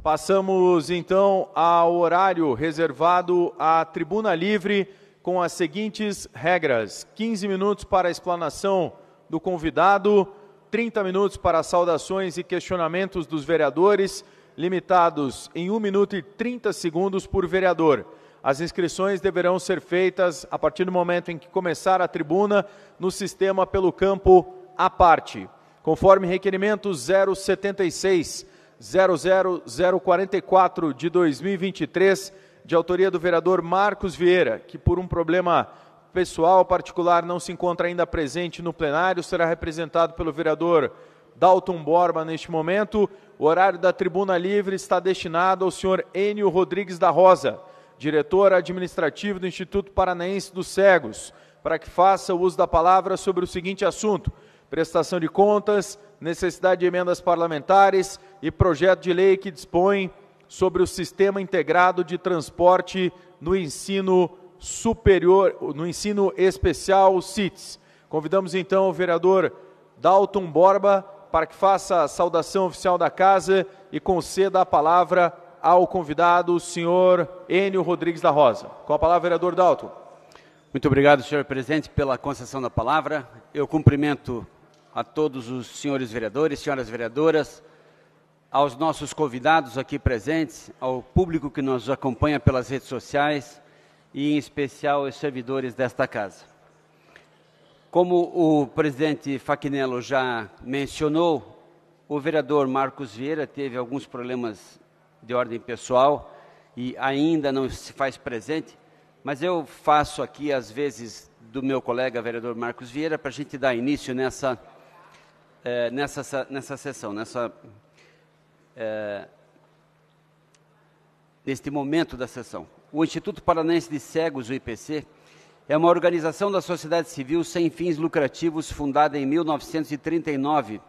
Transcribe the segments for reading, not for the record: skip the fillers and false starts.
Passamos, então, ao horário reservado à tribuna livre com as seguintes regras. 15 minutos para a explanação do convidado, 30 minutos para saudações e questionamentos dos vereadores, limitados em 1 minuto e 30 segundos por vereador. As inscrições deverão ser feitas a partir do momento em que começar a tribuna no sistema pelo campo à parte. Conforme requerimento 076-00044 de 2023, de autoria do vereador Marcos Vieira, que por um problema pessoal particular não se encontra ainda presente no plenário, será representado pelo vereador Dalton Borba neste momento. O horário da tribuna livre está destinado ao senhor Enio Rodrigues da Rosa, diretor administrativo do Instituto Paranaense dos Cegos, para que faça o uso da palavra sobre o seguinte assunto: prestação de contas, necessidade de emendas parlamentares e projeto de lei que dispõe sobre o Sistema Integrado de Transporte no ensino superior, no ensino especial, CITES. Convidamos então o vereador Dalton Borba para que faça a saudação oficial da casa e conceda a palavra ao convidado, o senhor Enio Rodrigues da Rosa. Com a palavra, vereador Dalton. Muito obrigado, senhor presidente, pela concessão da palavra. Eu cumprimento a todos os senhores vereadores, senhoras vereadoras, aos nossos convidados aqui presentes, ao público que nos acompanha pelas redes sociais e, em especial, os servidores desta casa. Como o presidente Faquinello já mencionou, o vereador Marcos Vieira teve alguns problemas de ordem pessoal e ainda não se faz presente, mas eu faço aqui, às vezes, do meu colega vereador Marcos Vieira, para a gente dar início nessa sessão, neste momento da sessão. O Instituto Paranaense de Cegos, o IPC, é uma organização da sociedade civil sem fins lucrativos fundada em 1939,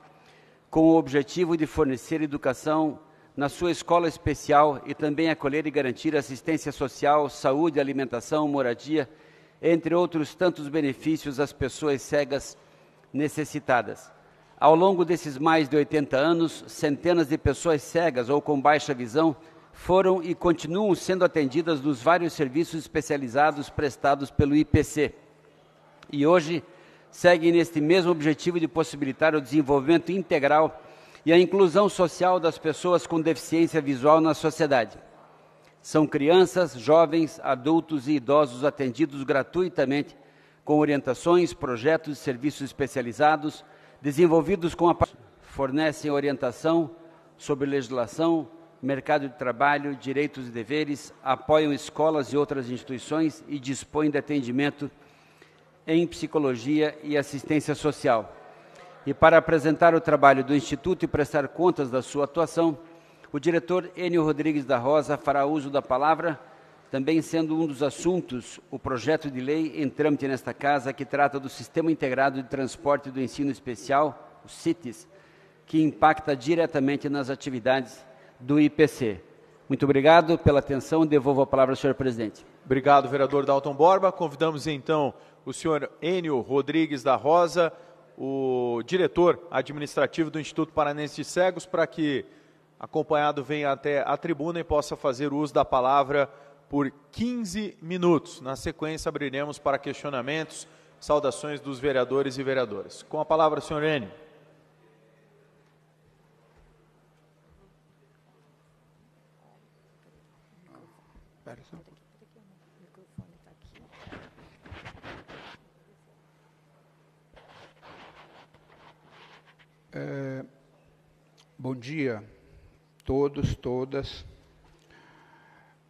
com o objetivo de fornecer educação na sua escola especial e também acolher e garantir assistência social, saúde, alimentação, moradia, entre outros tantos benefícios às pessoas cegas necessitadas. Ao longo desses mais de 80 anos, centenas de pessoas cegas ou com baixa visão foram e continuam sendo atendidas nos vários serviços especializados prestados pelo IPC. E hoje seguem neste mesmo objetivo de possibilitar o desenvolvimento integral e a inclusão social das pessoas com deficiência visual na sociedade. São crianças, jovens, adultos e idosos atendidos gratuitamente com orientações, projetos e serviços especializados, desenvolvidos com a fornecem orientação sobre legislação, mercado de trabalho, direitos e deveres, apoiam escolas e outras instituições e dispõem de atendimento em psicologia e assistência social. E para apresentar o trabalho do Instituto e prestar contas da sua atuação, o diretor Enio Rodrigues da Rosa fará uso da palavra, também sendo um dos assuntos o projeto de lei em trâmite nesta casa, que trata do Sistema Integrado de Transporte do Ensino Especial, o CITES, que impacta diretamente nas atividades do IPC. Muito obrigado pela atenção. Devolvo a palavra ao senhor presidente. Obrigado, vereador Dalton Borba. Convidamos, então, o senhor Enio Rodrigues da Rosa, o diretor administrativo do Instituto Paranaense de Cegos, para que, acompanhado, venha até a tribuna e possa fazer uso da palavra por 15 minutos. Na sequência, abriremos para questionamentos, saudações dos vereadores e vereadoras. Com a palavra, senhor Enio. Bom dia a todos, todas.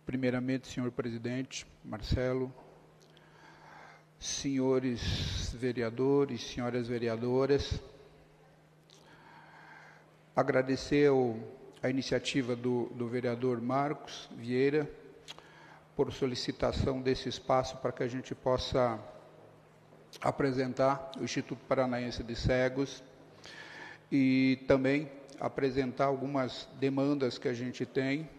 Primeiramente, senhor presidente Marcelo, senhores vereadores, senhoras vereadoras, agradecer a iniciativa do vereador Marcos Vieira por solicitação desse espaço para que a gente possa apresentar o Instituto Paranaense de Cegos e também apresentar algumas demandas que a gente tem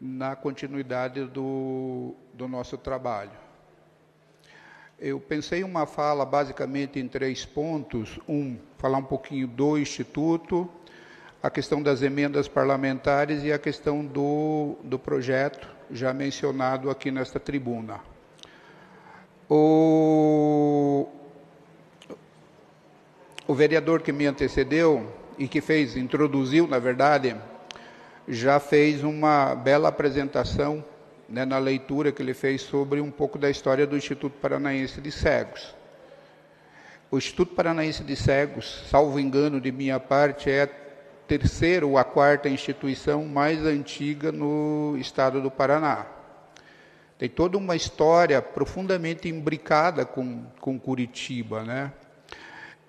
na continuidade do nosso trabalho. Eu pensei em uma fala basicamente em 3 pontos. Falar um pouquinho do Instituto, a questão das emendas parlamentares e a questão do projeto já mencionado aqui nesta tribuna. O vereador que me antecedeu e que introduziu, na verdade, já fez uma bela apresentação, né, na leitura que ele fez sobre um pouco da história do Instituto Paranaense de Cegos. O Instituto Paranaense de Cegos, salvo engano de minha parte, é a terceira ou a quarta instituição mais antiga no estado do Paraná. Tem toda uma história profundamente imbricada com Curitiba, né?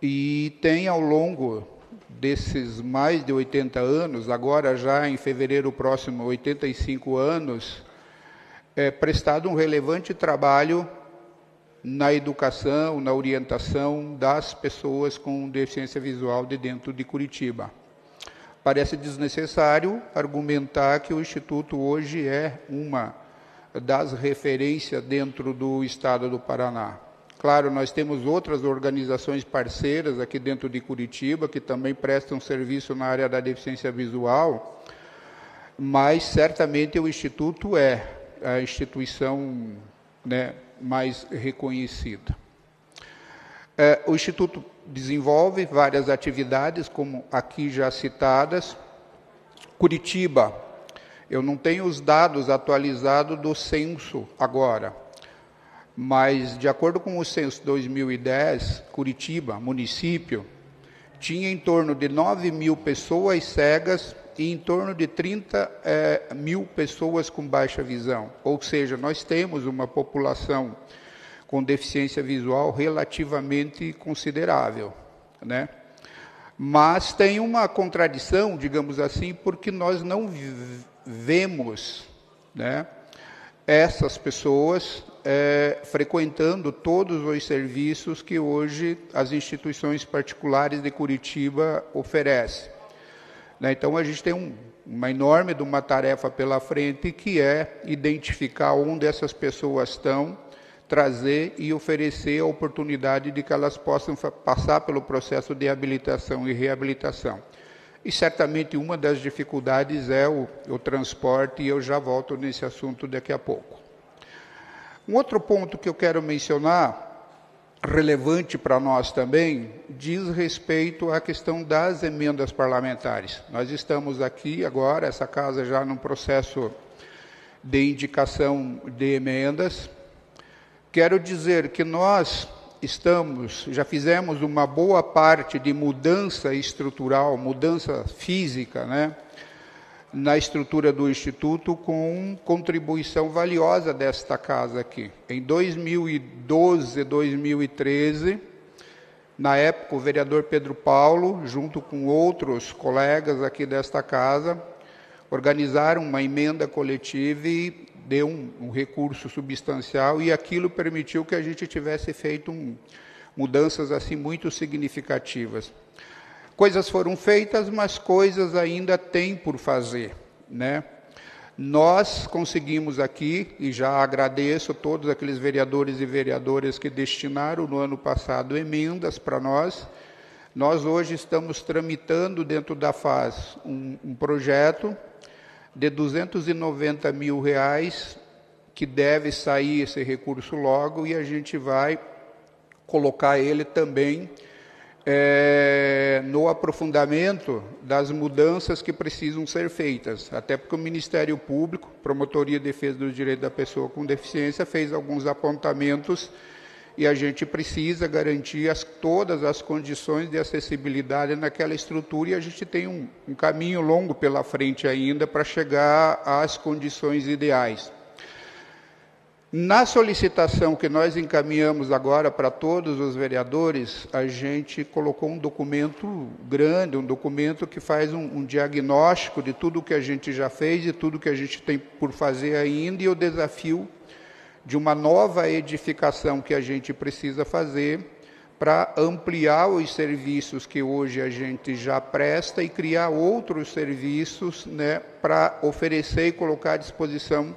E tem, ao longo desses mais de 80 anos, agora já em fevereiro próximo, 85 anos, prestado um relevante trabalho na educação, na orientação das pessoas com deficiência visual de dentro de Curitiba. Parece desnecessário argumentar que o Instituto hoje é uma das referências dentro do estado do Paraná. Claro, nós temos outras organizações parceiras aqui dentro de Curitiba, que também prestam serviço na área da deficiência visual, mas certamente o Instituto é a instituição, né, mais reconhecida. O Instituto desenvolve várias atividades, como aqui já citadas. Curitiba, eu não tenho os dados atualizados do censo agora, mas, de acordo com o censo 2010, Curitiba, município, tinha em torno de 9 mil pessoas cegas e em torno de 30 mil pessoas com baixa visão. Ou seja, nós temos uma população com deficiência visual relativamente considerável, né? Mas tem uma contradição, digamos assim, porque nós não vemos, né, essas pessoas frequentando todos os serviços que hoje as instituições particulares de Curitiba oferecem. Né? Então, a gente tem uma enorme tarefa pela frente, que é identificar onde essas pessoas estão, trazer e oferecer a oportunidade de que elas possam passar pelo processo de habilitação e reabilitação. E certamente uma das dificuldades é o transporte, e eu já volto nesse assunto daqui a pouco. Um outro ponto que eu quero mencionar, relevante para nós também, diz respeito à questão das emendas parlamentares. Nós estamos aqui agora, essa casa já num processo de indicação de emendas. Quero dizer que nós já fizemos uma boa parte de mudança estrutural, mudança física, né, na estrutura do Instituto, com contribuição valiosa desta casa aqui. Em 2012, 2013, na época, o vereador Pedro Paulo, junto com outros colegas aqui desta casa, organizaram uma emenda coletiva e deu um recurso substancial, e aquilo permitiu que a gente tivesse feito mudanças assim muito significativas. Coisas foram feitas, mas coisas ainda tem por fazer, né? Nós conseguimos aqui, e já agradeço a todos aqueles vereadores e vereadoras que destinaram no ano passado emendas para nós. Nós hoje estamos tramitando dentro da FAS um projeto de R$290 mil, que deve sair esse recurso logo, e a gente vai colocar ele também no aprofundamento das mudanças que precisam ser feitas, até porque o Ministério Público, Promotoria de Defesa do Direito da Pessoa com Deficiência, fez alguns apontamentos, e a gente precisa garantir todas as condições de acessibilidade naquela estrutura, e a gente tem um caminho longo pela frente ainda para chegar às condições ideais. Na solicitação que nós encaminhamos agora para todos os vereadores, a gente colocou um documento grande, um documento que faz um diagnóstico de tudo que a gente já fez e tudo que a gente tem por fazer ainda, e o desafio de uma nova edificação que a gente precisa fazer para ampliar os serviços que hoje a gente já presta e criar outros serviços, né, para oferecer e colocar à disposição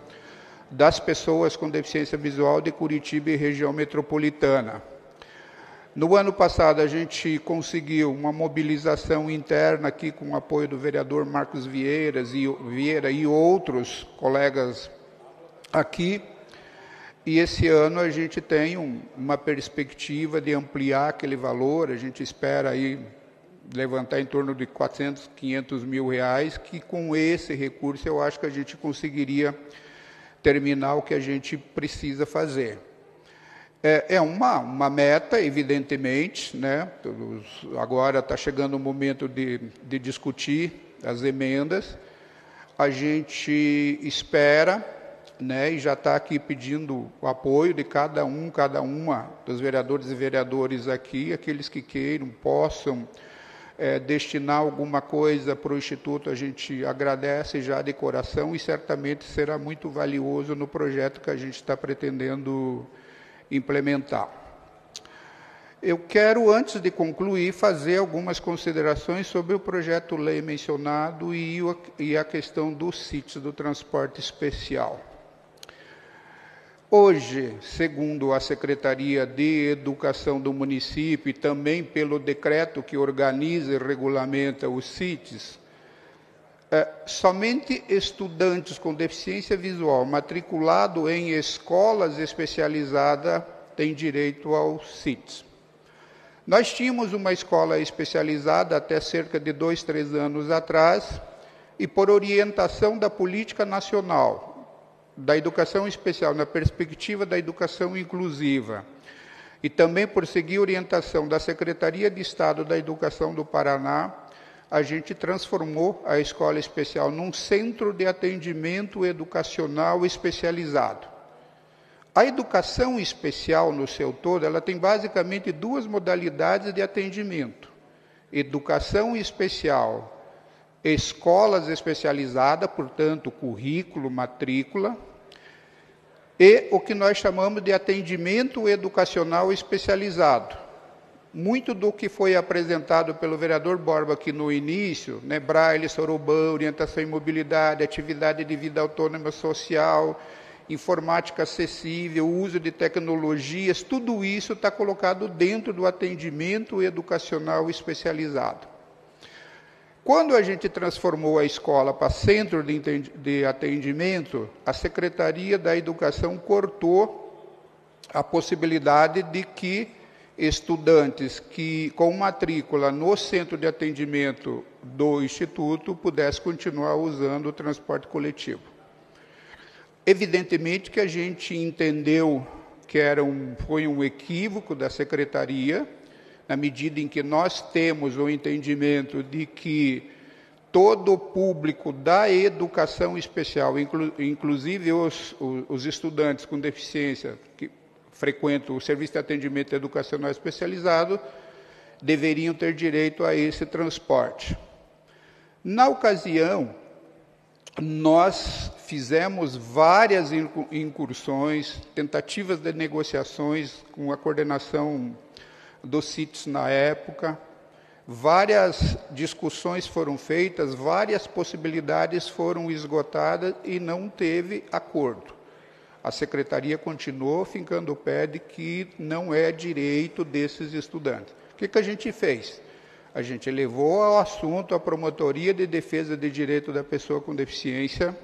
das pessoas com deficiência visual de Curitiba e região metropolitana. No ano passado, a gente conseguiu uma mobilização interna aqui com o apoio do vereador Marcos Vieira e outros colegas aqui. E esse ano a gente tem uma perspectiva de ampliar aquele valor. A gente espera aí levantar em torno de 400, 500 mil reais, que com esse recurso eu acho que a gente conseguiria terminar o que a gente precisa fazer. É uma meta, evidentemente, né? Agora está chegando o momento de discutir as emendas. A gente espera, né, e já está aqui pedindo o apoio de cada uma dos vereadores e vereadores aqui, aqueles que queiram, possam destinar alguma coisa para o Instituto, a gente agradece já de coração e certamente será muito valioso no projeto que a gente está pretendendo implementar. Eu quero, antes de concluir, fazer algumas considerações sobre o projeto-lei mencionado e a questão dos sítios do transporte especial. Hoje, segundo a Secretaria de Educação do município e também pelo decreto que organiza e regulamenta os CITs, somente estudantes com deficiência visual matriculado em escolas especializadas têm direito aos CITs. Nós tínhamos uma escola especializada até cerca de 2, 3 anos atrás e por orientação da política nacional da educação especial, na perspectiva da educação inclusiva, e também por seguir orientação da Secretaria de Estado da Educação do Paraná, a gente transformou a escola especial num centro de atendimento educacional especializado. A educação especial, no seu todo, ela tem basicamente 2 modalidades de atendimento. Educação especial, escolas especializadas, portanto, currículo, matrícula, e o que nós chamamos de atendimento educacional especializado. Muito do que foi apresentado pelo vereador Borba aqui no início, né, Braille, Soroban, orientação em mobilidade, atividade de vida autônoma social, informática acessível, uso de tecnologias, tudo isso está colocado dentro do atendimento educacional especializado. Quando a gente transformou a escola para centro de atendimento, a Secretaria da Educação cortou a possibilidade de que estudantes que com matrícula no centro de atendimento do Instituto pudessem continuar usando o transporte coletivo. Evidentemente que a gente entendeu que foi um equívoco da Secretaria, na medida em que nós temos o entendimento de que todo o público da educação especial, inclusive os estudantes com deficiência que frequentam o Serviço de Atendimento Educacional Especializado, deveriam ter direito a esse transporte. Na ocasião, nós fizemos várias incursões, tentativas de negociações com a coordenação dos CITs na época, várias discussões foram feitas, várias possibilidades foram esgotadas e não teve acordo. A Secretaria continuou fincando o pé de que não é direito desses estudantes. O que a gente fez? A gente levou ao assunto a Promotoria de Defesa de Direito da Pessoa com Deficiência.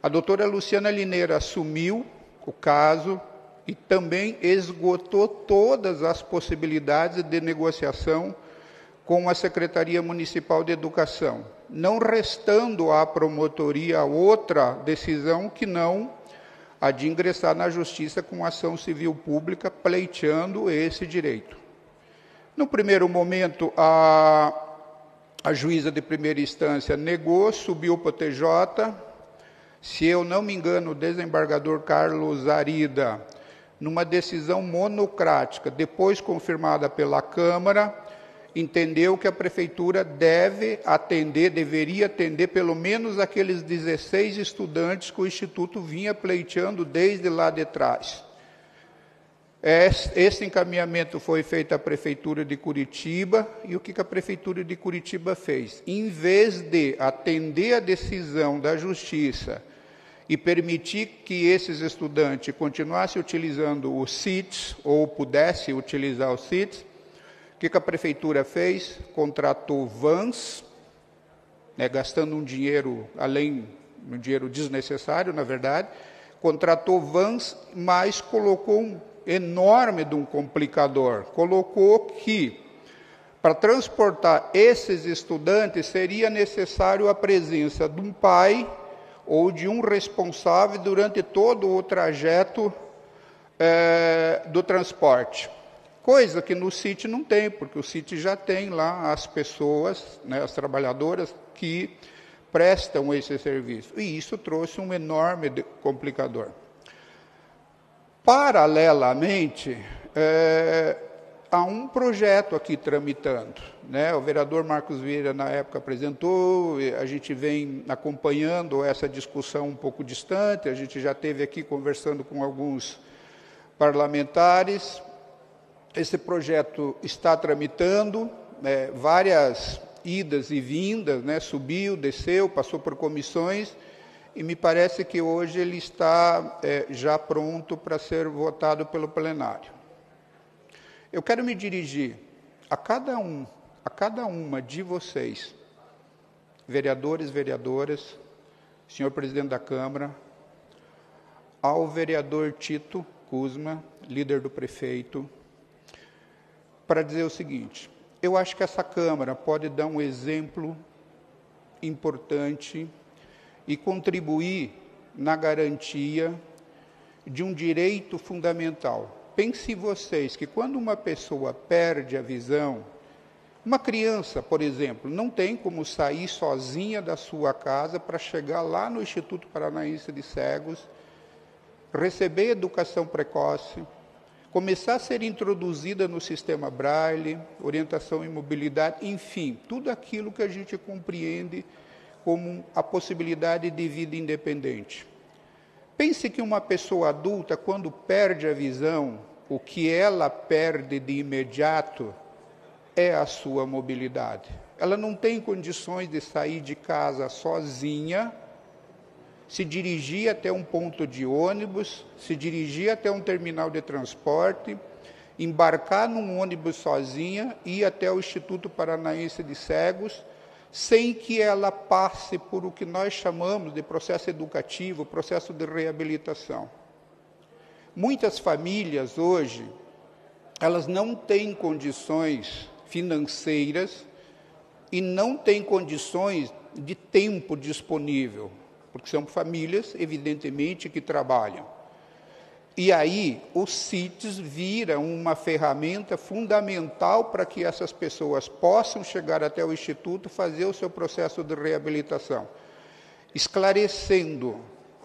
A doutora Luciana Lineira assumiu o caso e também esgotou todas as possibilidades de negociação com a Secretaria Municipal de Educação, não restando à promotoria outra decisão que não a de ingressar na Justiça com ação civil pública pleiteando esse direito. No primeiro momento, a juíza de primeira instância negou, subiu para o TJ. Se eu não me engano, o desembargador Carlos Arida, numa decisão monocrática, depois confirmada pela Câmara, entendeu que a Prefeitura deveria atender pelo menos aqueles 16 estudantes que o Instituto vinha pleiteando desde lá de trás. Esse encaminhamento foi feito à Prefeitura de Curitiba, e o que a Prefeitura de Curitiba fez? Em vez de atender a decisão da Justiça e permitir que esses estudantes continuassem utilizando os CITs, ou pudessem utilizar os CITs, o que a prefeitura fez? Contratou vans, gastando um dinheiro um dinheiro desnecessário, na verdade, contratou vans, mas colocou um enorme de um complicador. Colocou que, para transportar esses estudantes, seria necessário a presença de um pai ou de um responsável durante todo o trajeto do transporte. Coisa que no CIT não tem, porque o CIT já tem lá as pessoas, as trabalhadoras, que prestam esse serviço. E isso trouxe um enorme complicador. Paralelamente, há um projeto aqui tramitando. O vereador Marcos Vieira, na época, apresentou, a gente vem acompanhando essa discussão um pouco distante, a gente já esteve aqui conversando com alguns parlamentares. Esse projeto está tramitando, várias idas e vindas, subiu, desceu, passou por comissões, e me parece que hoje ele está já pronto para ser votado pelo plenário. Eu quero me dirigir a cada uma de vocês, vereadores, vereadoras, senhor presidente da Câmara, ao vereador Tito Kuzma, líder do prefeito, para dizer o seguinte: eu acho que essa Câmara pode dar um exemplo importante e contribuir na garantia de um direito fundamental. Pense vocês que quando uma pessoa perde a visão, uma criança, por exemplo, não tem como sair sozinha da sua casa para chegar lá no Instituto Paranaense de Cegos, receber educação precoce, começar a ser introduzida no sistema Braille, orientação em mobilidade, enfim, tudo aquilo que a gente compreende como a possibilidade de vida independente. Pense que uma pessoa adulta, quando perde a visão, o que ela perde de imediato é a sua mobilidade. Ela não tem condições de sair de casa sozinha, se dirigir até um ponto de ônibus, se dirigir até um terminal de transporte, embarcar num ônibus sozinha, ir até o Instituto Paranaense de Cegos, sem que ela passe por o que nós chamamos de processo educativo, processo de reabilitação. Muitas famílias hoje, elas não têm condições financeiras e não têm condições de tempo disponível, porque são famílias, evidentemente, que trabalham. E aí, os CITs viram uma ferramenta fundamental para que essas pessoas possam chegar até o Instituto, fazer o seu processo de reabilitação. Esclarecendo,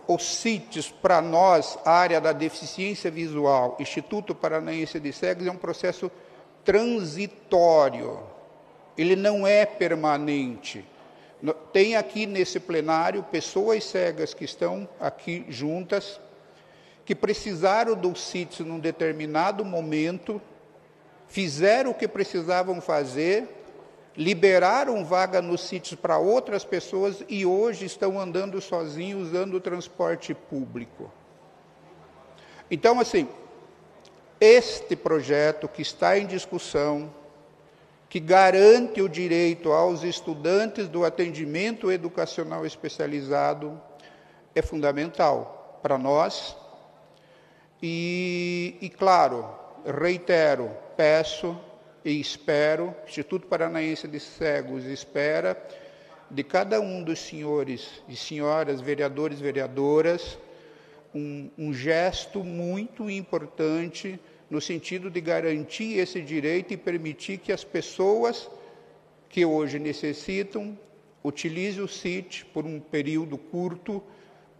os CITs, para nós, a área da deficiência visual, Instituto Paranaense de Cegos, é um processo transitório. Ele não é permanente. Tem aqui nesse plenário pessoas cegas que estão aqui juntas, que precisaram do CITs num determinado momento, fizeram o que precisavam fazer, liberaram vaga nos CITs para outras pessoas e hoje estão andando sozinhos, usando o transporte público. Então, assim, este projeto que está em discussão, que garante o direito aos estudantes do atendimento educacional especializado, é fundamental para nós. E claro, reitero, peço e espero, Instituto Paranaense de Cegos espera de cada um dos senhores e senhoras, vereadores e vereadoras, um gesto muito importante no sentido de garantir esse direito e permitir que as pessoas que hoje necessitam utilizem o CIT por um período curto,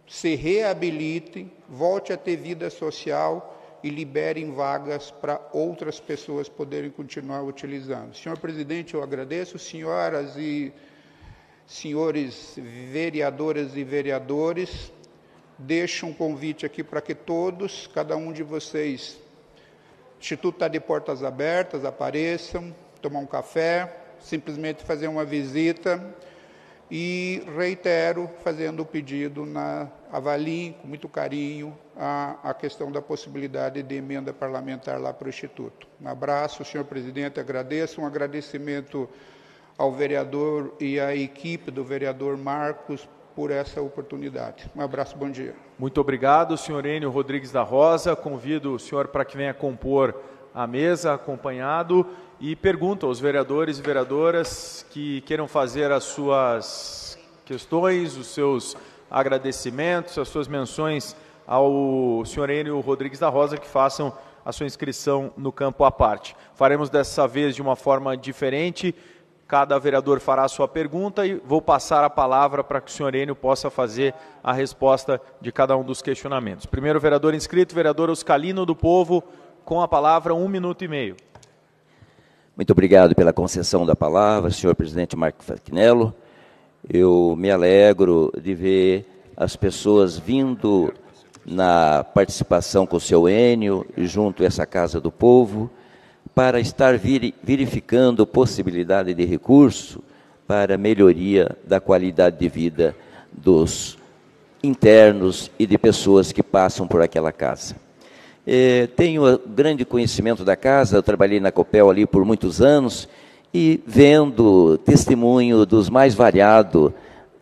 se reabilitem, volte a ter vida social e liberem vagas para outras pessoas poderem continuar utilizando. Senhor presidente, eu agradeço, senhoras e senhores vereadoras e vereadores, deixo um convite aqui para que todos, cada um de vocês, o Instituto está de portas abertas, apareçam, tomar um café, simplesmente fazer uma visita E reitero, fazendo o pedido, avaliem com muito carinho a questão da possibilidade de emenda parlamentar lá para o Instituto. Um abraço, senhor presidente, agradeço. Um agradecimento ao vereador e à equipe do vereador Marcos por essa oportunidade. Um abraço, bom dia. Muito obrigado, senhor Enio Rodrigues da Rosa. Convido o senhor para que venha compor a mesa, acompanhado, e pergunto aos vereadores e vereadoras que queiram fazer as suas questões, os seus agradecimentos, as suas menções ao senhor Enio Rodrigues da Rosa, que façam a sua inscrição no campo à parte. Faremos dessa vez de uma forma diferente. Cada vereador fará a sua pergunta e vou passar a palavra para que o senhor Enio possa fazer a resposta de cada um dos questionamentos. Primeiro vereador inscrito, vereador Oscalino do Povo, com a palavra, 1 minuto e meio. Muito obrigado pela concessão da palavra, senhor presidente Marco Fachinello. Eu me alegro de ver as pessoas vindo na participação com o seu Enio, junto a essa Casa do Povo, para estar verificando possibilidade de recurso para melhoria da qualidade de vida dos internos e de pessoas que passam por aquela casa. Tenho grande conhecimento da casa, eu trabalhei na Copel ali por muitos anos, e vendo testemunho dos mais variados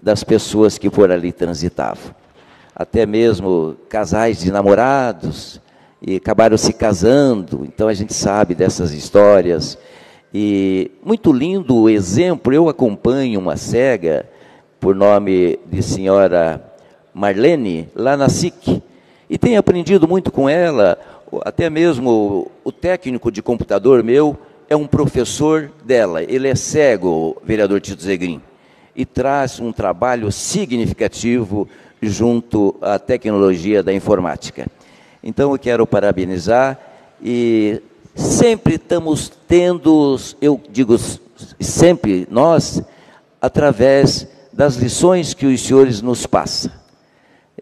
das pessoas que por ali transitavam. Até mesmo casais de namorados, e acabaram se casando, então a gente sabe dessas histórias. E muito lindo o exemplo, eu acompanho uma cega, por nome de senhora Marlene, lá na SIC, e tenho aprendido muito com ela. Até mesmo o técnico de computador meu é um professor dela, ele é cego, vereador Tito Zegrin, e traz um trabalho significativo junto à tecnologia da informática. Então eu quero parabenizar, e sempre estamos tendo, eu digo sempre nós, através das lições que os senhores nos passam,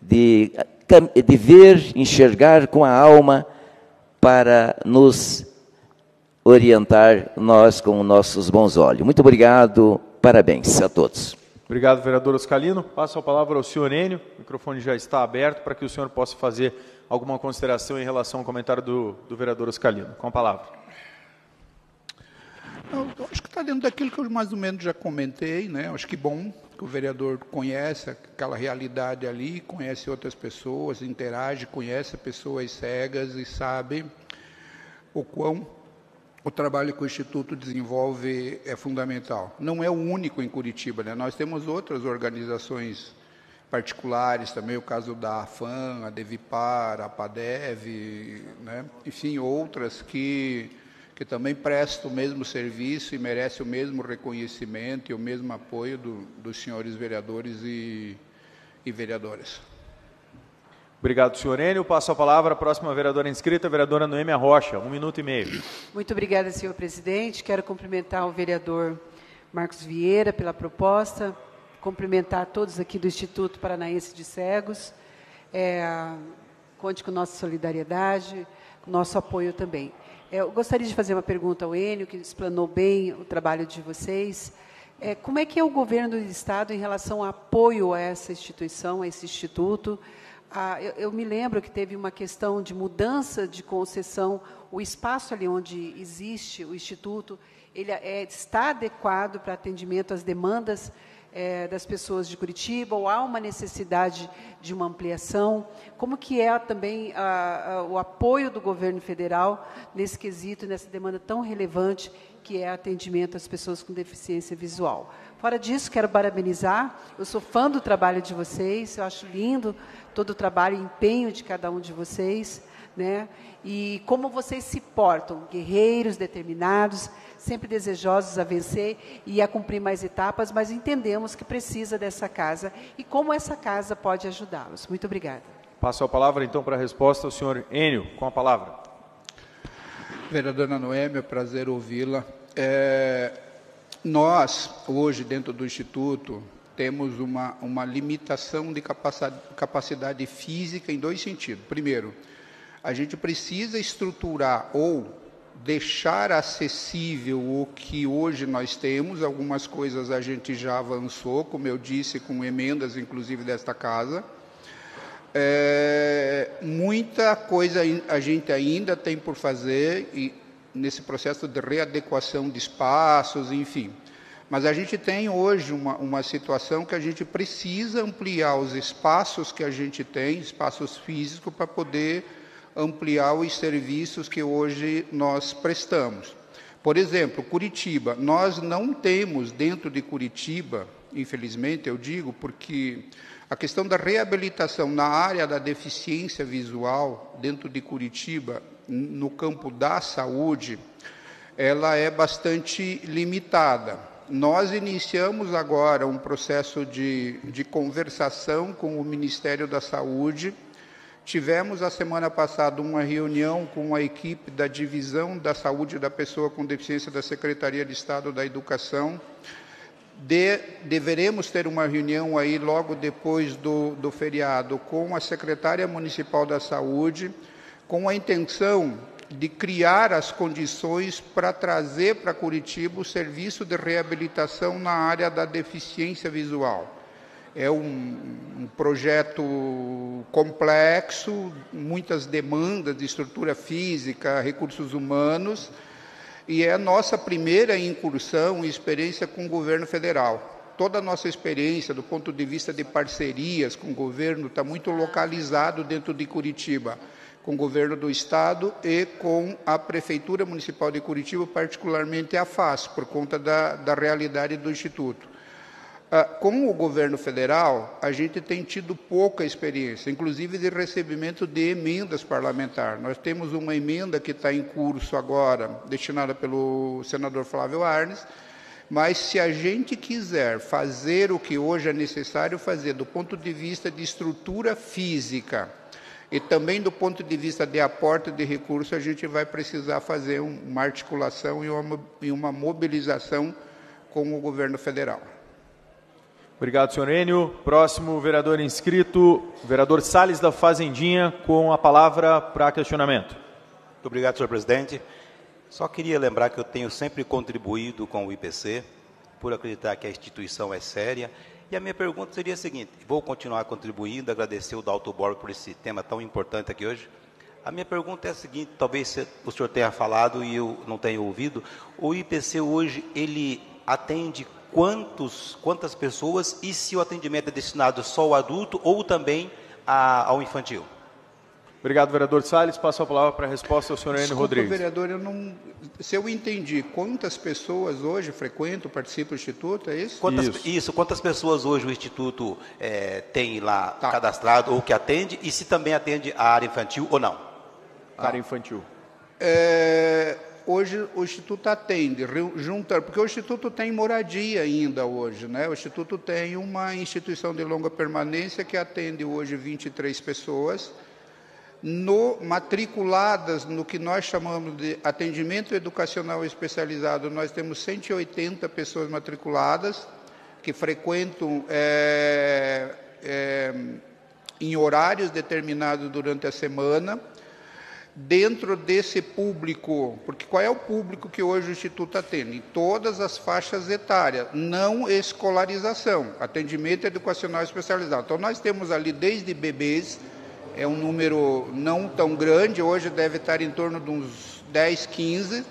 de ver, enxergar com a alma para nos orientar nós com nossos bons olhos. Muito obrigado, parabéns a todos. Obrigado, vereador Oscalino. Passo a palavra ao senhor Enio, o microfone já está aberto para que o senhor possa fazer alguma consideração em relação ao comentário do vereador Oscalino. Com a palavra. Eu acho que está dentro daquilo que eu mais ou menos já comentei, né? Acho que bom que o vereador conhece aquela realidade ali, conhece outras pessoas, interage, conhece pessoas cegas e sabe o quão o trabalho que o Instituto desenvolve é fundamental. Não é o único em Curitiba, né? Nós temos outras organizações particulares também, o caso da AFAM, a Devipar, a PADEV, né? Enfim, outras que também prestam o mesmo serviço e merecem o mesmo reconhecimento e o mesmo apoio dos senhores vereadores e vereadoras. Obrigado, senhor Enio. Passo a palavra à próxima vereadora inscrita, a vereadora Noêmia Rocha, 1 minuto e meio. Muito obrigada, senhor presidente. Quero cumprimentar o vereador Marcos Vieira pela proposta, cumprimentar todos aqui do Instituto Paranaense de Cegos. Conte com nossa solidariedade, com nosso apoio também. Eu gostaria de fazer uma pergunta ao Enio, que explanou bem o trabalho de vocês. Como é que é o governo do Estado em relação ao apoio a essa instituição, a esse instituto? Eu me lembro que teve uma questão de mudança de concessão, o espaço ali onde existe o Instituto, ele está adequado para atendimento às demandas das pessoas de Curitiba, ou há uma necessidade de uma ampliação? Como que é também o apoio do governo federal nesse quesito, nessa demanda tão relevante que é atendimento às pessoas com deficiência visual? Fora disso, quero parabenizar, eu sou fã do trabalho de vocês, eu acho lindo todo o trabalho e empenho de cada um de vocês, né? E como vocês se portam, guerreiros, determinados, sempre desejosos a vencer e a cumprir mais etapas, mas entendemos que precisa dessa casa e como essa casa pode ajudá-los. Muito obrigada. Passo a palavra, então, para a resposta ao senhor Enio, com a palavra. Vereadora Noêmia, é prazer ouvi-la. Nós, hoje, dentro do Instituto, temos uma limitação de capacidade física em dois sentidos. Primeiro, a gente precisa estruturar ou deixar acessível o que hoje nós temos. Algumas coisas a gente já avançou, como eu disse, com emendas, inclusive, desta casa. Muita coisa a gente ainda tem por fazer, e nesse processo de readequação de espaços, enfim. Mas a gente tem hoje uma situação que a gente precisa ampliar os espaços que a gente tem, espaços físicos, para poder ampliar os serviços que hoje nós prestamos. Por exemplo, Curitiba. Nós não temos dentro de Curitiba, infelizmente eu digo, porque a questão da reabilitação na área da deficiência visual dentro de Curitiba, no campo da saúde, ela é bastante limitada. Nós iniciamos agora um processo de conversação com o Ministério da Saúde. Tivemos, a semana passada, uma reunião com a equipe da Divisão da Saúde da Pessoa com Deficiência da Secretaria de Estado da Educação. Deveremos ter uma reunião aí logo depois do feriado com a Secretária Municipal da Saúde, com a intenção de criar as condições para trazer para Curitiba o serviço de reabilitação na área da deficiência visual. É um projeto complexo, muitas demandas de estrutura física, recursos humanos, e é a nossa primeira incursão e experiência com o governo federal. Toda a nossa experiência, do ponto de vista de parcerias com o governo, está muito localizado dentro de Curitiba, com o governo do Estado e com a Prefeitura Municipal de Curitiba, particularmente a FAS, por conta da realidade do Instituto. Com o governo federal, a gente tem tido pouca experiência, inclusive de recebimento de emendas parlamentares. Nós temos uma emenda que está em curso agora, destinada pelo senador Flávio Arnes, mas se a gente quiser fazer o que hoje é necessário fazer, do ponto de vista de estrutura física e também do ponto de vista de aporte de recursos, a gente vai precisar fazer uma articulação e uma mobilização com o governo federal. Obrigado, senhor Enio. Próximo vereador inscrito, vereador Salles da Fazendinha, com a palavra para questionamento. Muito obrigado, senhor presidente. Só queria lembrar que eu tenho sempre contribuído com o IPC, por acreditar que a instituição é séria. E a minha pergunta seria a seguinte: vou continuar contribuindo, agradecer o Dalto Borg por esse tema tão importante aqui hoje. A minha pergunta é a seguinte, talvez o senhor tenha falado e eu não tenha ouvido. O IPC hoje, ele atende quantas pessoas, e se o atendimento é destinado só ao adulto ou também ao infantil? Obrigado, vereador Salles. Passo a palavra para a resposta ao senhor Enio Rodrigues. Vereador, se eu entendi, quantas pessoas hoje frequentam, participam do Instituto, é isso? Quantas pessoas hoje o Instituto tem lá cadastrado ou que atende, e se também atende a área infantil ou não? Área infantil. Hoje o Instituto atende, porque o Instituto tem moradia ainda hoje, né? O Instituto tem uma instituição de longa permanência que atende hoje 23 pessoas, matriculadas no que nós chamamos de atendimento educacional especializado. Nós temos 180 pessoas matriculadas, que frequentam em horários determinados durante a semana. Dentro desse público, porque qual é o público que hoje o Instituto atende? Em todas as faixas etárias, não escolarização, atendimento educacional especializado. Então, nós temos ali desde bebês, é um número não tão grande, hoje deve estar em torno de uns 10, 15,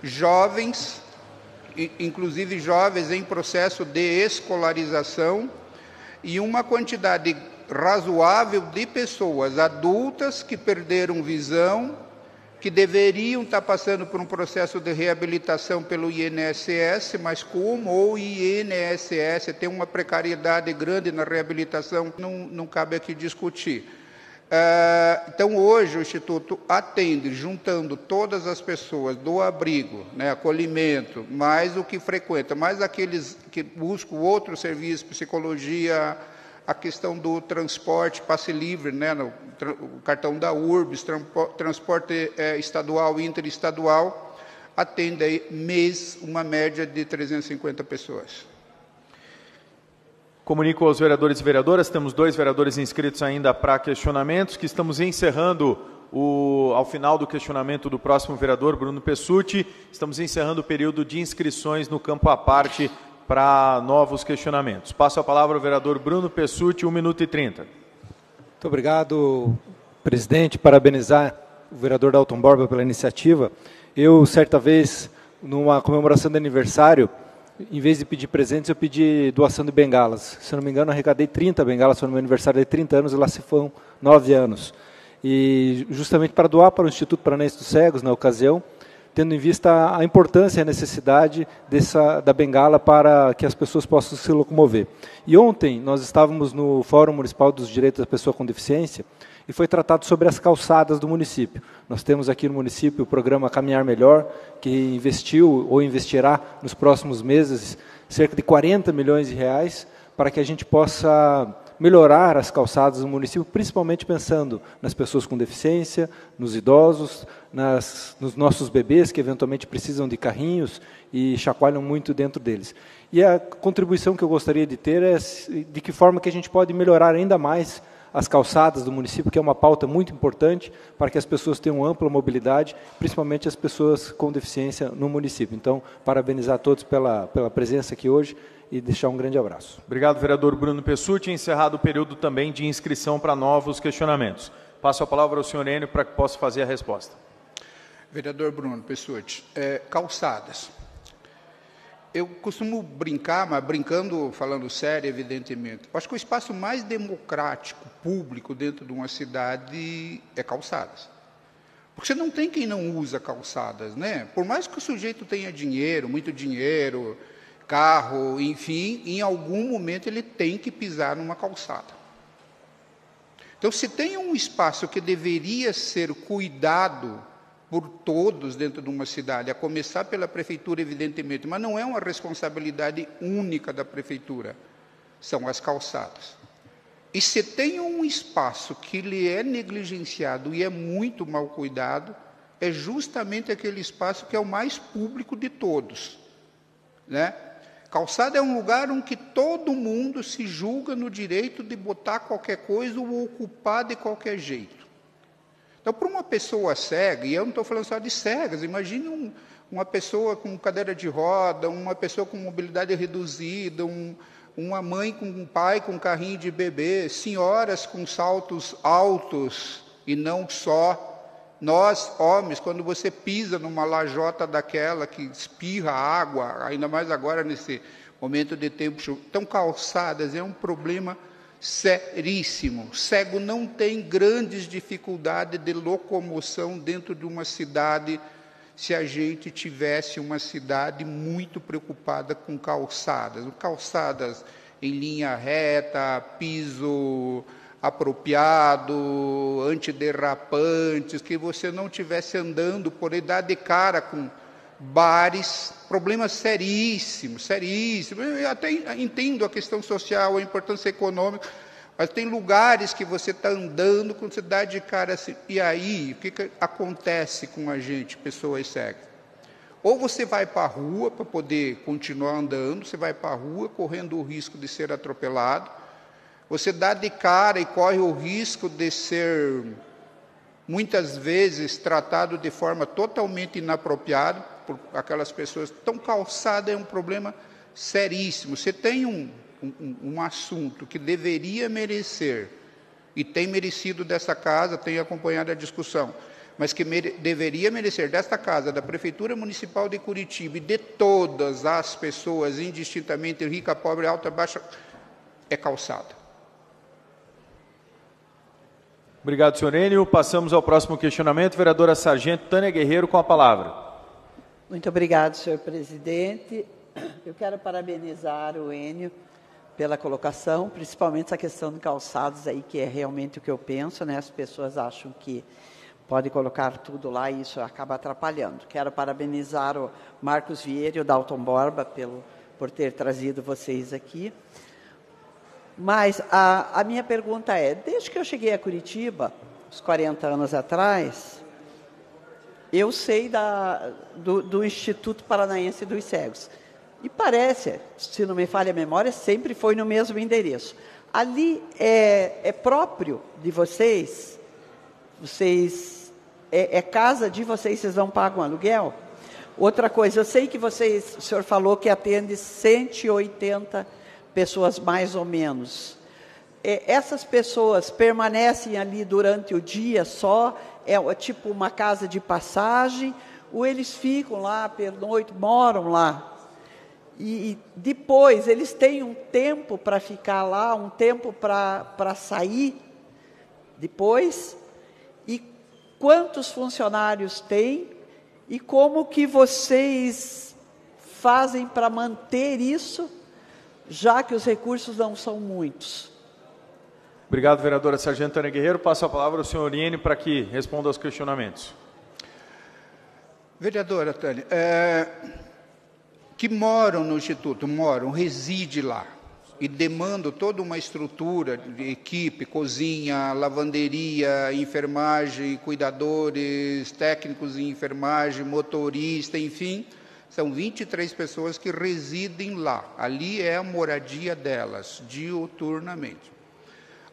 jovens, inclusive jovens em processo de escolarização, e uma quantidade razoável de pessoas adultas que perderam visão, que deveriam estar passando por um processo de reabilitação pelo INSS, mas como o INSS tem uma precariedade grande na reabilitação, não cabe aqui discutir. Então, hoje, o Instituto atende, juntando todas as pessoas do abrigo, né, acolhimento, mais o que frequenta, mais aqueles que buscam outros serviços, psicologia, a questão do transporte passe livre, né, o cartão da URBS, transporte estadual e interestadual, atende aí mês uma média de 350 pessoas. Comunico aos vereadores e vereadoras, temos 2 vereadores inscritos ainda para questionamentos, que estamos encerrando ao final do questionamento do próximo vereador, Bruno Pessutti, estamos encerrando o período de inscrições no campo à parte para novos questionamentos. Passo a palavra ao vereador Bruno Pessutti, 1 minuto e 30. Muito obrigado, presidente. Parabenizar o vereador Dalton Borba pela iniciativa. Eu, certa vez, numa comemoração de aniversário, em vez de pedir presentes, eu pedi doação de bengalas. Se não me engano, arrecadei 30 bengalas, foi no meu aniversário de 30 anos, e lá se foram 9 anos. E justamente para doar para o Instituto Paranaense dos Cegos, na ocasião, tendo em vista a importância e a necessidade da bengala para que as pessoas possam se locomover. E ontem nós estávamos no Fórum Municipal dos Direitos da Pessoa com Deficiência e foi tratado sobre as calçadas do município. Nós temos aqui no município o programa Caminhar Melhor, que investiu ou investirá nos próximos meses cerca de 40 milhões de reais para que a gente possa melhorar as calçadas do município, principalmente pensando nas pessoas com deficiência, nos idosos, nos nossos bebês que eventualmente precisam de carrinhos e chacoalham muito dentro deles. E a contribuição que eu gostaria de ter é de que forma que a gente pode melhorar ainda mais as calçadas do município, que é uma pauta muito importante para que as pessoas tenham ampla mobilidade, principalmente as pessoas com deficiência no município. Então, parabenizar a todos pela presença aqui hoje e deixar um grande abraço. Obrigado, vereador Bruno Pessutti. Encerrado o período também de inscrição para novos questionamentos. Passo a palavra ao senhor Enio para que possa fazer a resposta. Vereador Bruno Pessutti, calçadas. Eu costumo brincar, mas brincando, falando sério, evidentemente. Acho que o espaço mais democrático, público, dentro de uma cidade é calçadas. Porque você não tem quem não usa calçadas, né? Por mais que o sujeito tenha dinheiro, muito dinheiro, carro, enfim, em algum momento ele tem que pisar numa calçada. Então, se tem um espaço que deveria ser cuidado por todos dentro de uma cidade, a começar pela prefeitura, evidentemente, mas não é uma responsabilidade única da prefeitura, são as calçadas. E se tem um espaço que lhe é negligenciado e é muito mal cuidado, é justamente aquele espaço que é o mais público de todos, né? Calçada é um lugar em que todo mundo se julga no direito de botar qualquer coisa ou ocupar de qualquer jeito. Então, para uma pessoa cega, e eu não estou falando só de cegas, imagine uma pessoa com cadeira de roda, uma pessoa com mobilidade reduzida, uma mãe com um pai com carrinho de bebê, senhoras com saltos altos, e não só nós, homens, quando você pisa numa lajota daquela que espirra água, ainda mais agora nesse momento de tempo chuvoso. Então, calçadas é um problema seríssimo. O cego não tem grandes dificuldades de locomoção dentro de uma cidade, se a gente tivesse uma cidade muito preocupada com calçadas. Calçadas em linha reta, piso apropriado, antiderrapantes, que você não estivesse andando por aí, dar de cara com bares, problemas seríssimos, seríssimos. Eu até entendo a questão social, a importância econômica, mas tem lugares que você está andando, quando você dá de cara assim, e aí, o que acontece com a gente, pessoas cegas? Ou você vai para a rua para poder continuar andando, você vai para a rua correndo o risco de ser atropelado, você dá de cara e corre o risco de ser, muitas vezes, tratado de forma totalmente inapropriada por aquelas pessoas. Então, calçada é um problema seríssimo. Você tem um assunto que deveria merecer, e tem merecido dessa casa, tem acompanhado a discussão, mas que deveria merecer desta casa, da Prefeitura Municipal de Curitiba e de todas as pessoas, indistintamente, rica, pobre, alta, baixa, é calçada. Obrigado, senhor Enio. Passamos ao próximo questionamento. Vereadora Sargento Tânia Guerreiro, com a palavra. Muito obrigado, senhor presidente. Eu quero parabenizar o Enio pela colocação, principalmente essa questão de calçados aí, que é realmente o que eu penso, né? As pessoas acham que pode colocar tudo lá e isso acaba atrapalhando. Quero parabenizar o Marcos Vieira e o Dalton Borba por ter trazido vocês aqui. Mas a minha pergunta é, desde que eu cheguei a Curitiba, uns 40 anos atrás, eu sei do Instituto Paranaense dos Cegos. E parece, se não me falha a memória, sempre foi no mesmo endereço. Ali é próprio de vocês é casa de vocês, vocês não pagam aluguel? Outra coisa, eu sei que o senhor falou que atende 180 pessoas mais ou menos. Essas pessoas permanecem ali durante o dia só? É tipo uma casa de passagem? Ou eles ficam lá pernoite, moram lá? E depois, eles têm um tempo para ficar lá, um tempo para sair depois? E quantos funcionários tem? E como que vocês fazem para manter isso, já que os recursos não são muitos? Obrigado, vereadora Sargento Ana Guerreiro. Passo a palavra ao senhor Oriene para que responda aos questionamentos. Vereadora Tânia, que moram no Instituto, residem lá e demandam toda uma estrutura de equipe, cozinha, lavanderia, enfermagem, cuidadores, técnicos em enfermagem, motorista, enfim, são 23 pessoas que residem lá. Ali é a moradia delas, diuturnamente.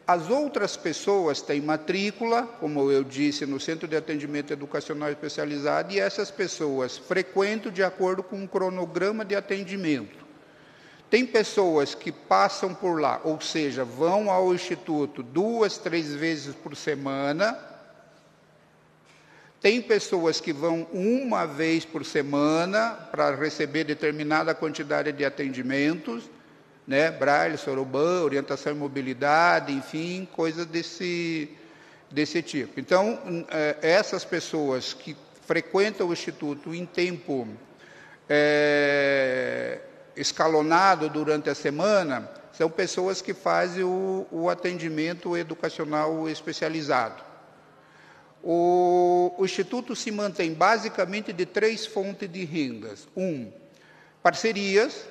As outras pessoas têm matrícula, como eu disse, no Centro de Atendimento Educacional Especializado, e essas pessoas frequentam de acordo com um cronograma de atendimento. Tem pessoas que passam por lá, ou seja, vão ao Instituto 2, 3 vezes por semana. Tem pessoas que vão uma vez por semana para receber determinada quantidade de atendimentos, né, Braille, Soroban, orientação e mobilidade, enfim, coisas desse tipo. Então, essas pessoas que frequentam o Instituto em tempo escalonado durante a semana, são pessoas que fazem o atendimento educacional especializado. O Instituto se mantém basicamente de 3 fontes de rendas. Parcerias,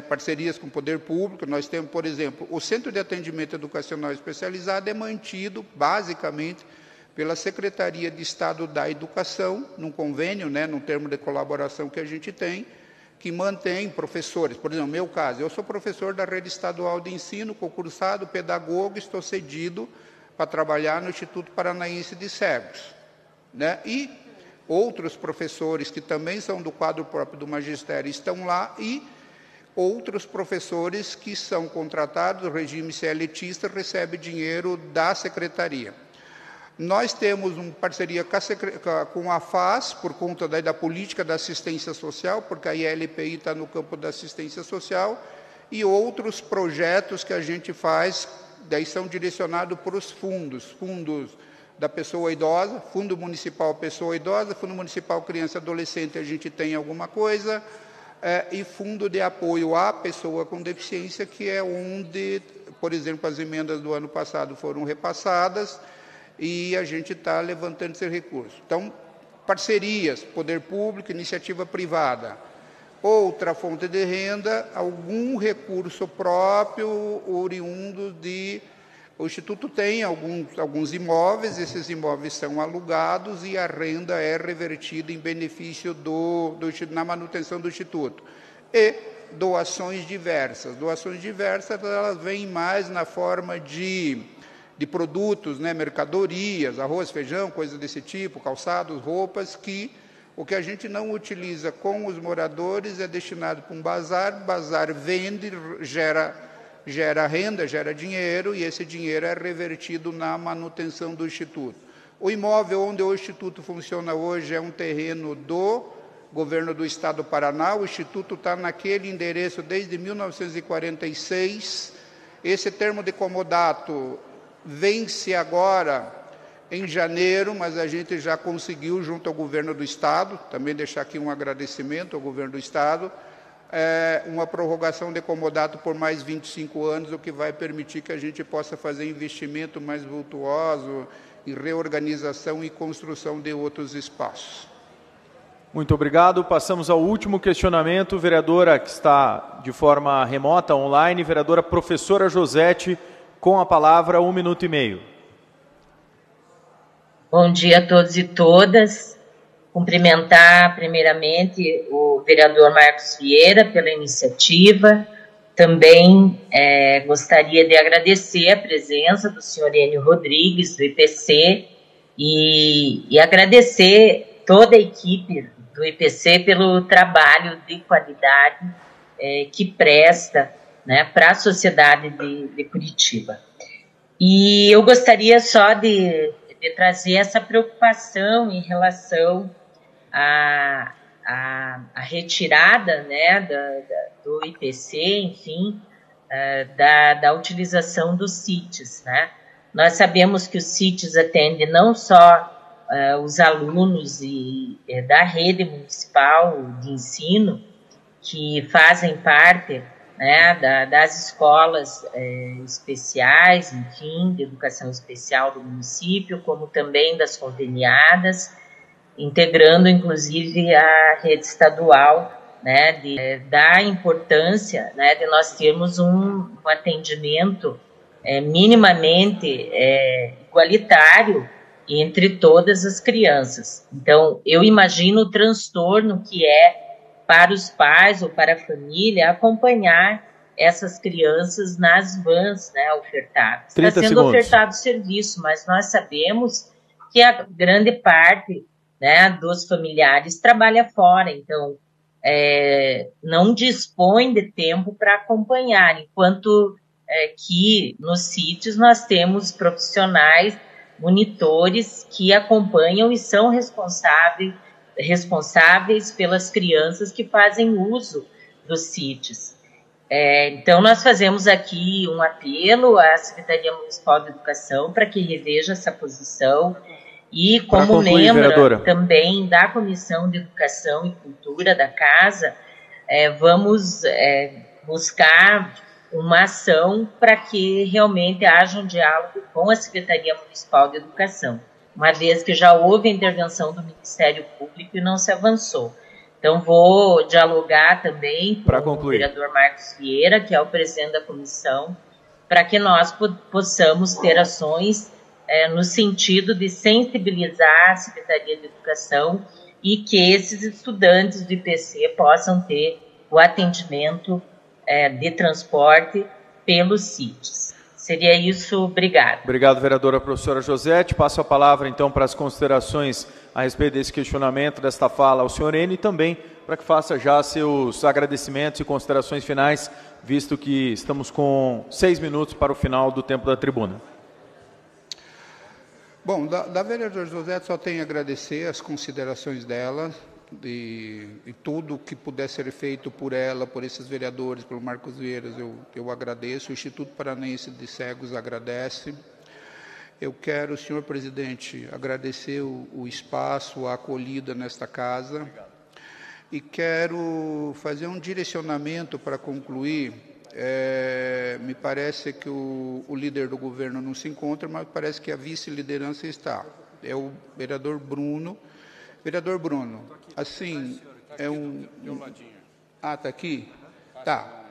parcerias com o poder público. Nós temos, por exemplo, o Centro de Atendimento Educacional Especializado é mantido, basicamente, pela Secretaria de Estado da Educação, num convênio, num termo de colaboração que a gente tem, que mantém professores. Por exemplo, no meu caso, eu sou professor da Rede Estadual de Ensino, concursado, pedagogo, estou cedido para trabalhar no Instituto Paranaense de Cegos. E outros professores que também são do quadro próprio do magistério estão lá, e outros professores que são contratados, o regime CLTista, recebe dinheiro da secretaria. Nós temos uma parceria com a FAS, por conta da política da assistência social, porque a ILPI está no campo da assistência social, e outros projetos que a gente faz, daí são direcionados para os fundos da pessoa idosa, Fundo Municipal Pessoa Idosa, Fundo Municipal Criança e Adolescente, a gente tem alguma coisa, e Fundo de Apoio à Pessoa com Deficiência, que é onde, por exemplo, as emendas do ano passado foram repassadas, e a gente está levantando esse recurso. Então, parcerias, poder público, iniciativa privada. Outra fonte de renda, algum recurso próprio, oriundo de... O Instituto tem alguns imóveis, esses imóveis são alugados e a renda é revertida em benefício na manutenção do Instituto. E doações diversas. Doações diversas, elas vêm mais na forma de produtos, mercadorias, arroz, feijão, coisas desse tipo, calçados, roupas, que o que a gente não utiliza com os moradores é destinado para um bazar vende, gera renda, gera dinheiro, e esse dinheiro é revertido na manutenção do Instituto. O imóvel onde o Instituto funciona hoje é um terreno do governo do Estado do Paraná. O Instituto está naquele endereço desde 1946. Esse termo de comodato vence agora em janeiro, mas a gente já conseguiu, junto ao governo do Estado, também deixar aqui um agradecimento ao governo do Estado, uma prorrogação de comodato por mais 25 anos, o que vai permitir que a gente possa fazer investimento mais vultuoso em reorganização e construção de outros espaços. Muito obrigado. Passamos ao último questionamento. Vereadora que está de forma remota, online, vereadora professora Josete, com a palavra, 1 minuto e meio. Bom dia a todos e todas. Cumprimentar, primeiramente, o vereador Marcos Vieira pela iniciativa. Também gostaria de agradecer a presença do senhor Enio Rodrigues, do IPC, e agradecer toda a equipe do IPC pelo trabalho de qualidade que presta, né, para a sociedade de Curitiba. E eu gostaria só de trazer essa preocupação em relação à retirada, né, do IPC, enfim, da utilização dos CITES, né? Nós sabemos que os CITES atendem não só os alunos da rede municipal de ensino, que fazem parte, né, das escolas especiais, enfim, de educação especial do município, como também das conveniadas, integrando, inclusive, a rede estadual, né, da importância, né, de nós termos um atendimento minimamente igualitário entre todas as crianças. Então, eu imagino o transtorno que é para os pais ou para a família acompanhar essas crianças nas vans, né, ofertadas. Está sendo ofertado serviço, mas nós sabemos que a grande parte, né, dos familiares trabalha fora, então não dispõe de tempo para acompanhar, enquanto que nos sítios nós temos profissionais, monitores que acompanham e são responsáveis pelas crianças que fazem uso dos sítios. Então, nós fazemos aqui um apelo à Secretaria Municipal de Educação para que reveja essa posição e, como membro também da Comissão de Educação e Cultura da Casa, vamos buscar uma ação para que realmente haja um diálogo com a Secretaria Municipal de Educação, uma vez que já houve a intervenção do Ministério Público e não se avançou. Então, vou dialogar também com o vereador Marcos Vieira, que é o presidente da comissão, para que nós possamos ter ações no sentido de sensibilizar a Secretaria de Educação e que esses estudantes do IPC possam ter o atendimento de transporte pelos sítios. Seria isso, obrigado. Obrigado, vereadora professora Josete. Passo a palavra, então, para as considerações a respeito desse questionamento, desta fala ao senhor Enio, e também para que faça já seus agradecimentos e considerações finais, visto que estamos com 6 minutos para o final do tempo da tribuna. Bom, da vereadora Josete só tenho a agradecer as considerações dela, e tudo que puder ser feito por ela, por esses vereadores, pelo Marcos Vieira, eu agradeço. O Instituto Paranaense de Cegos agradece. Eu quero, senhor presidente, agradecer o espaço, a acolhida nesta casa. Obrigado. E quero fazer um direcionamento para concluir. Me parece que o líder do governo não se encontra, mas parece que a vice-liderança está. É o vereador Bruno. Vereador Bruno, assim, está aqui? Tá.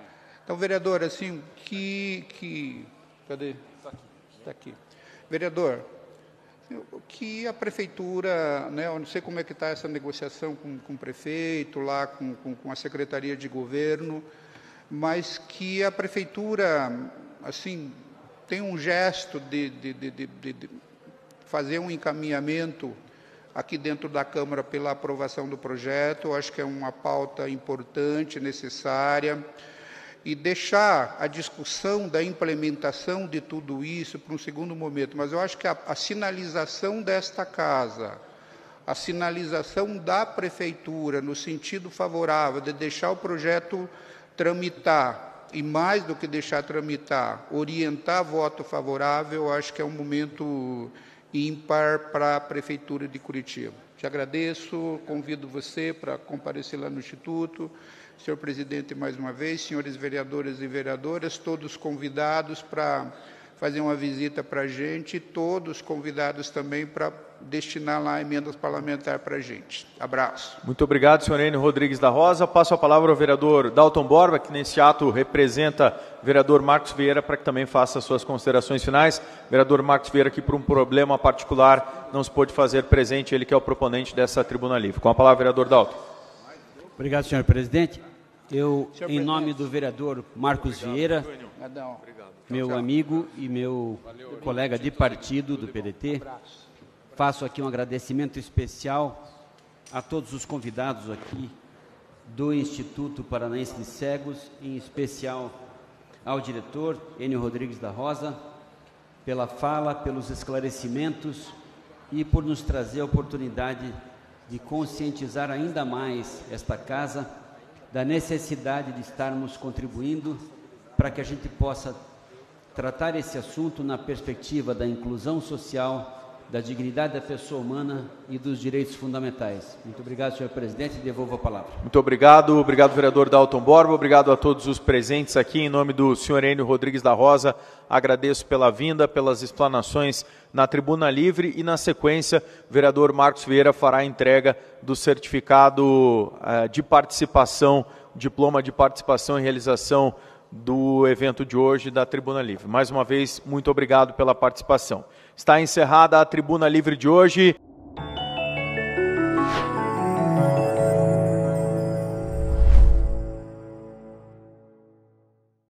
Então, vereador, assim, cadê? Está aqui. Vereador, que a prefeitura, né, eu não sei como é que está essa negociação com o prefeito, lá com a Secretaria de Governo, mas que a prefeitura, assim, tem um gesto de fazer um encaminhamento aqui dentro da Câmara pela aprovação do projeto. Eu acho que é uma pauta importante, necessária, e deixar a discussão da implementação de tudo isso para um segundo momento. Mas eu acho que a sinalização desta casa, a sinalização da Prefeitura no sentido favorável de deixar o projeto tramitar, e mais do que deixar tramitar, orientar voto favorável, eu acho que é um momento ímpar para a Prefeitura de Curitiba. Te agradeço, convido você para comparecer lá no Instituto. Senhor presidente, mais uma vez, senhores vereadores e vereadoras, todos convidados para fazer uma visita para a gente, todos convidados também para destinar lá emendas parlamentares para a gente. Abraço. Muito obrigado, senhor Enio Rodrigues da Rosa. Passo a palavra ao vereador Dalton Borba, que nesse ato representa o vereador Marcos Vieira, para que também faça suas considerações finais. Vereador Marcos Vieira, que por um problema particular não se pôde fazer presente, ele que é o proponente dessa tribuna livre. Com a palavra, vereador Dalton. Obrigado, senhor presidente. Eu, em nome do vereador Marcos Vieira, meu amigo e meu colega de partido do PDT, faço aqui um agradecimento especial a todos os convidados aqui do Instituto Paranaense de Cegos, em especial ao diretor, Enio Rodrigues da Rosa, pela fala, pelos esclarecimentos e por nos trazer a oportunidade de conscientizar ainda mais esta casa da necessidade de estarmos contribuindo para que a gente possa tratar esse assunto na perspectiva da inclusão social, da dignidade da pessoa humana e dos direitos fundamentais. Muito obrigado, senhor presidente, e devolvo a palavra. Muito obrigado. Obrigado, vereador Dalton Borba. Obrigado a todos os presentes aqui. Em nome do senhor Enio Rodrigues da Rosa, agradeço pela vinda, pelas explanações na tribuna livre e, na sequência, o vereador Marcos Vieira fará a entrega do certificado de participação, diploma de participação e realização do evento de hoje da Tribuna Livre. Mais uma vez, muito obrigado pela participação. Está encerrada a Tribuna Livre de hoje.